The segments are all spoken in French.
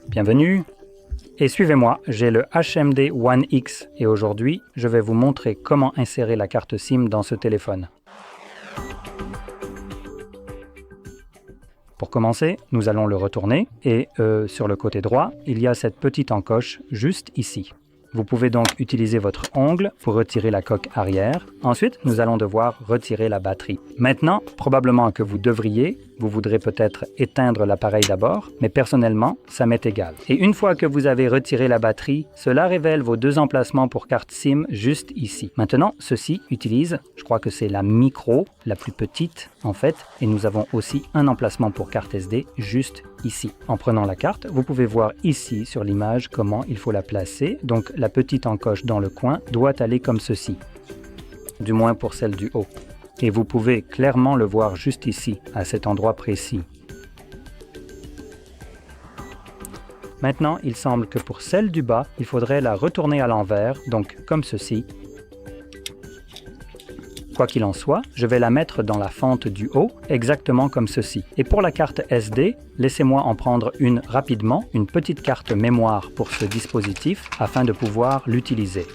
Bienvenue et suivez-moi, j'ai le HMD One X et aujourd'hui, je vais vous montrer comment insérer la carte SIM dans ce téléphone. Pour commencer, nous allons le retourner et sur le côté droit, il y a cette petite encoche juste ici. Vous pouvez donc utiliser votre ongle pour retirer la coque arrière. Ensuite, nous allons devoir retirer la batterie. Maintenant, probablement que vous voudrez peut-être éteindre l'appareil d'abord, mais personnellement, ça m'est égal. Et une fois que vous avez retiré la batterie, cela révèle vos deux emplacements pour carte SIM juste ici. Maintenant, ceci utilise, je crois que c'est la micro, la plus petite en fait, et nous avons aussi un emplacement pour carte SD juste ici. En prenant la carte, vous pouvez voir ici sur l'image comment il faut la placer. Donc la petite encoche dans le coin doit aller comme ceci, du moins pour celle du haut. Et vous pouvez clairement le voir juste ici, à cet endroit précis. Maintenant, il semble que pour celle du bas, il faudrait la retourner à l'envers, donc comme ceci. Quoi qu'il en soit, je vais la mettre dans la fente du haut, exactement comme ceci. Et pour la carte SD, laissez-moi en prendre une rapidement, une petite carte mémoire pour ce dispositif, afin de pouvoir l'utiliser.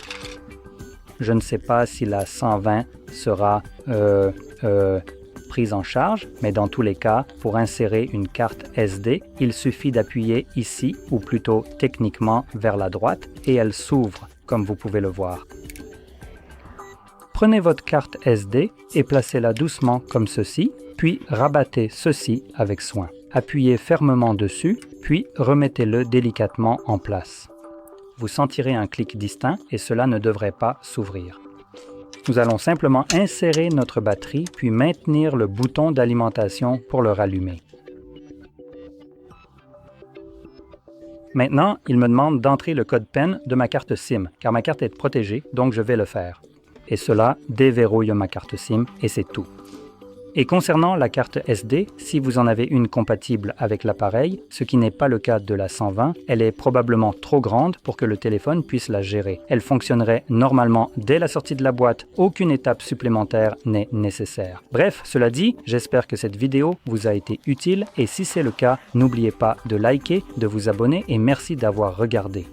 Je ne sais pas si la 120 sera prise en charge, mais dans tous les cas, pour insérer une carte SD, il suffit d'appuyer ici, ou plutôt techniquement vers la droite, et elle s'ouvre, comme vous pouvez le voir. Prenez votre carte SD et placez-la doucement comme ceci, puis rabattez ceci avec soin. Appuyez fermement dessus, puis remettez-le délicatement en place. Vous sentirez un clic distinct et cela ne devrait pas s'ouvrir. Nous allons simplement insérer notre batterie, puis maintenir le bouton d'alimentation pour le rallumer. Maintenant, il me demande d'entrer le code PIN de ma carte SIM, car ma carte est protégée, donc je vais le faire. Et cela déverrouille ma carte SIM et c'est tout. Et concernant la carte SD, si vous en avez une compatible avec l'appareil, ce qui n'est pas le cas de la 120, elle est probablement trop grande pour que le téléphone puisse la gérer. Elle fonctionnerait normalement dès la sortie de la boîte, aucune étape supplémentaire n'est nécessaire. Bref, cela dit, j'espère que cette vidéo vous a été utile et si c'est le cas, n'oubliez pas de liker, de vous abonner et merci d'avoir regardé.